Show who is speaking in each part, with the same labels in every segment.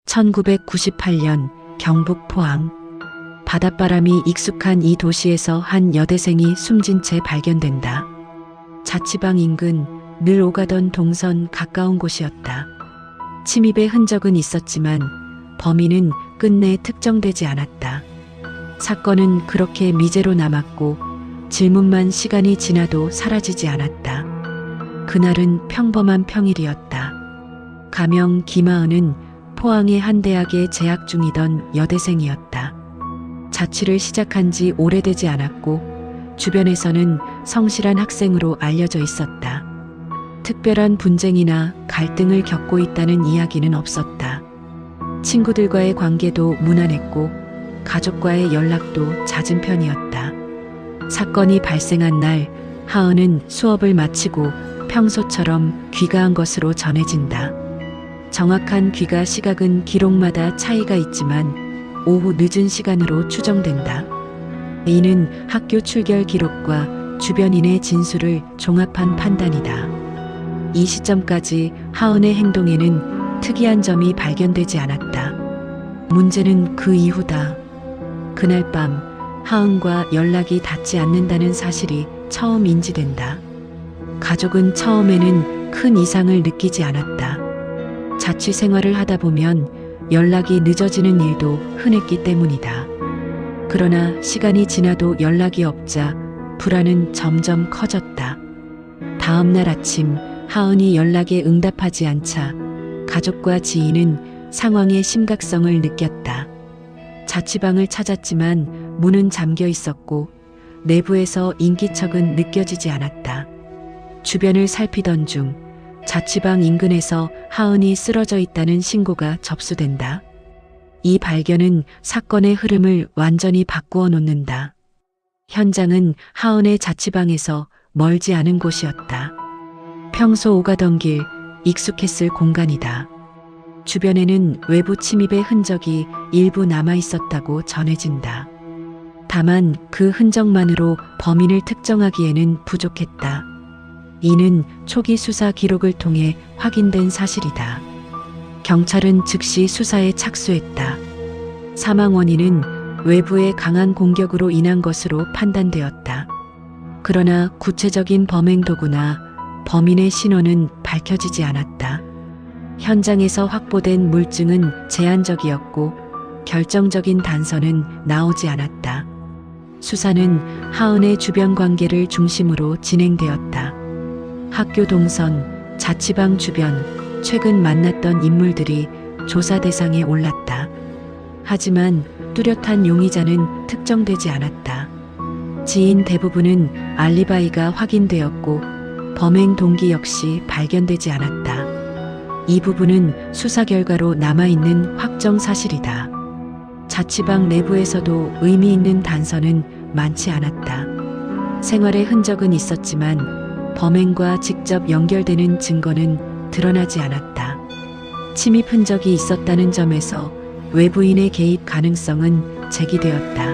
Speaker 1: 1998년 경북 포항. 바닷바람이 익숙한 이 도시에서 한 여대생이 숨진 채 발견된다. 자취방 인근 늘 오가던 동선 가까운 곳이었다. 침입의 흔적은 있었지만 범인은 끝내 특정되지 않았다. 사건은 그렇게 미제로 남았고 질문만 시간이 지나도 사라지지 않았다. 그날은 평범한 평일이었다. 가명 김하은은 포항의 한 대학에 재학 중이던 여대생이었다. 자취를 시작한 지 오래되지 않았고 주변에서는 성실한 학생으로 알려져 있었다. 특별한 분쟁이나 갈등을 겪고 있다는 이야기는 없었다. 친구들과의 관계도 무난했고 가족과의 연락도 잦은 편이었다. 사건이 발생한 날 하은은 수업을 마치고 평소처럼 귀가한 것으로 전해진다. 정확한 귀가 시각은 기록마다 차이가 있지만 오후 늦은 시간으로 추정된다. 이는 학교 출결 기록과 주변인의 진술을 종합한 판단이다. 이 시점까지 하은의 행동에는 특이한 점이 발견되지 않았다. 문제는 그 이후다. 그날 밤 하은과 연락이 닿지 않는다는 사실이 처음 인지된다. 가족은 처음에는 큰 이상을 느끼지 않았다. 자취 생활을 하다 보면 연락이 늦어지는 일도 흔했기 때문이다. 그러나 시간이 지나도 연락이 없자 불안은 점점 커졌다. 다음 날 아침 하은이 연락에 응답하지 않자 가족과 지인은 상황의 심각성을 느꼈다. 자취방을 찾았지만 문은 잠겨 있었고 내부에서 인기척은 느껴지지 않았다. 주변을 살피던 중 자취방 인근에서 하은이 쓰러져 있다는 신고가 접수된다. 이 발견은 사건의 흐름을 완전히 바꾸어 놓는다. 현장은 하은의 자취방에서 멀지 않은 곳이었다. 평소 오가던 길, 익숙했을 공간이다. 주변에는 외부 침입의 흔적이 일부 남아 있었다고 전해진다. 다만 그 흔적만으로 범인을 특정하기에는 부족했다. 이는 초기 수사 기록을 통해 확인된 사실이다. 경찰은 즉시 수사에 착수했다. 사망 원인은 외부의 강한 공격으로 인한 것으로 판단되었다. 그러나 구체적인 범행 도구나 범인의 신원은 밝혀지지 않았다. 현장에서 확보된 물증은 제한적이었고 결정적인 단서는 나오지 않았다. 수사는 하은의 주변 관계를 중심으로 진행되었다. 학교 동선, 자취방 주변, 최근 만났던 인물들이 조사 대상에 올랐다. 하지만 뚜렷한 용의자는 특정되지 않았다. 지인 대부분은 알리바이가 확인되었고 범행 동기 역시 발견되지 않았다. 이 부분은 수사 결과로 남아있는 확정 사실이다. 자취방 내부에서도 의미 있는 단서는 많지 않았다. 생활의 흔적은 있었지만 범행과 직접 연결되는 증거는 드러나지 않았다. 침입 흔적이 있었다는 점에서 외부인의 개입 가능성은 제기되었다.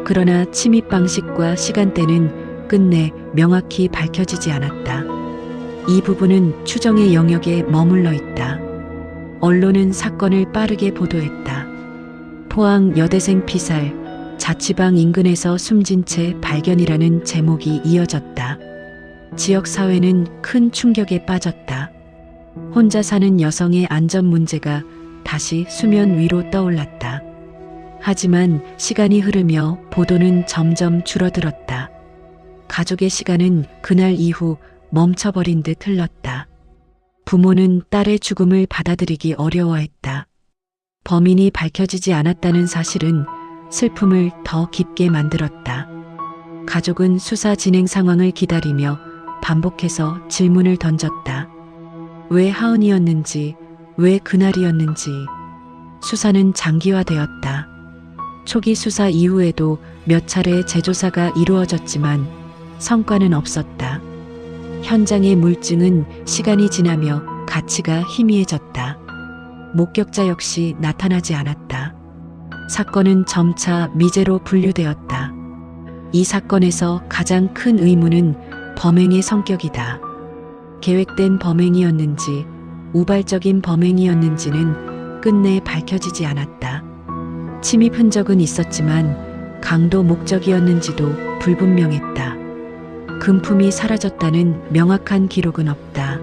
Speaker 1: 그러나 침입 방식과 시간대는 끝내 명확히 밝혀지지 않았다. 이 부분은 추정의 영역에 머물러 있다. 언론은 사건을 빠르게 보도했다. 포항 여대생 피살, 자취방 인근에서 숨진 채 발견이라는 제목이 이어졌다. 지역 사회는 큰 충격에 빠졌다. 혼자 사는 여성의 안전 문제가 다시 수면 위로 떠올랐다. 하지만 시간이 흐르며 보도는 점점 줄어들었다. 가족의 시간은 그날 이후 멈춰버린 듯 흘렀다. 부모는 딸의 죽음을 받아들이기 어려워했다. 범인이 밝혀지지 않았다는 사실은 슬픔을 더 깊게 만들었다. 가족은 수사 진행 상황을 기다리며 반복해서 질문을 던졌다. 왜 하은이었는지, 왜 그날이었는지. 수사는 장기화되었다. 초기 수사 이후에도 몇 차례 재조사가 이루어졌지만 성과는 없었다. 현장의 물증은 시간이 지나며 가치가 희미해졌다. 목격자 역시 나타나지 않았다. 사건은 점차 미제로 분류되었다. 이 사건에서 가장 큰 의문은 범행의 성격이다. 계획된 범행이었는지 우발적인 범행이었는지는 끝내 밝혀지지 않았다. 침입 흔적은 있었지만 강도 목적이었는지도 불분명했다. 금품이 사라졌다는 명확한 기록은 없다.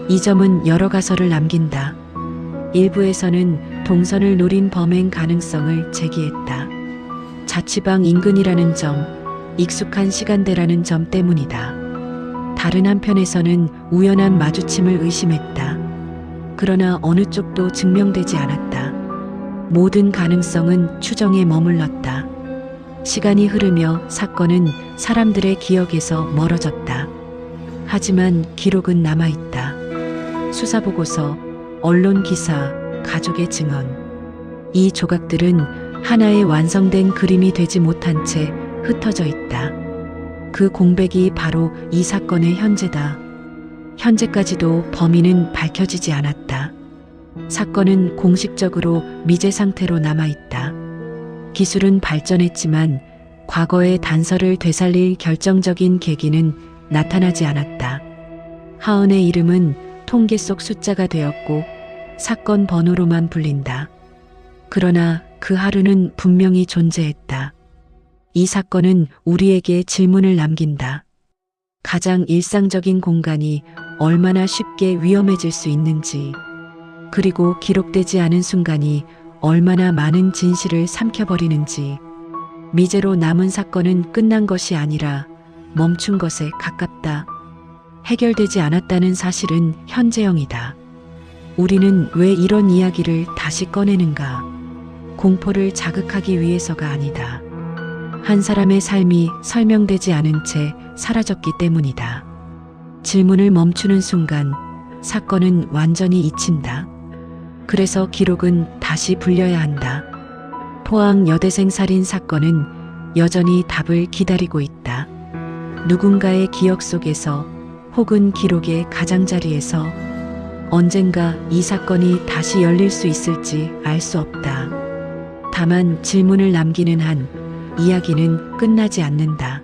Speaker 1: 이 점은 여러 가설을 남긴다. 일부에서는 동선을 노린 범행 가능성을 제기했다. 자취방 인근이라는 점, 익숙한 시간대라는 점 때문이다. 다른 한편에서는 우연한 마주침을 의심했다. 그러나 어느 쪽도 증명되지 않았다. 모든 가능성은 추정에 머물렀다. 시간이 흐르며 사건은 사람들의 기억에서 멀어졌다. 하지만 기록은 남아있다. 수사보고서, 언론 기사, 가족의 증언. 이 조각들은 하나의 완성된 그림이 되지 못한 채 흩어져 있다. 그 공백이 바로 이 사건의 현재다. 현재까지도 범인은 밝혀지지 않았다. 사건은 공식적으로 미제 상태로 남아있다. 기술은 발전했지만 과거의 단서를 되살릴 결정적인 계기는 나타나지 않았다. 하은의 이름은 통계 속 숫자가 되었고 사건 번호로만 불린다. 그러나 그 하루는 분명히 존재했다. 이 사건은 우리에게 질문을 남긴다. 가장 일상적인 공간이 얼마나 쉽게 위험해질 수 있는지, 그리고 기록되지 않은 순간이 얼마나 많은 진실을 삼켜버리는지. 미제로 남은 사건은 끝난 것이 아니라 멈춘 것에 가깝다. 해결되지 않았다는 사실은 현재형이다. 우리는 왜 이런 이야기를 다시 꺼내는가? 공포를 자극하기 위해서가 아니다. 한 사람의 삶이 설명되지 않은 채 사라졌기 때문이다. 질문을 멈추는 순간 사건은 완전히 잊힌다. 그래서 기록은 다시 불려야 한다. 포항 여대생 살인 사건은 여전히 답을 기다리고 있다. 누군가의 기억 속에서 혹은 기록의 가장자리에서 언젠가 이 사건이 다시 열릴 수 있을지 알 수 없다. 다만 질문을 남기는 한 이야기는 끝나지 않는다.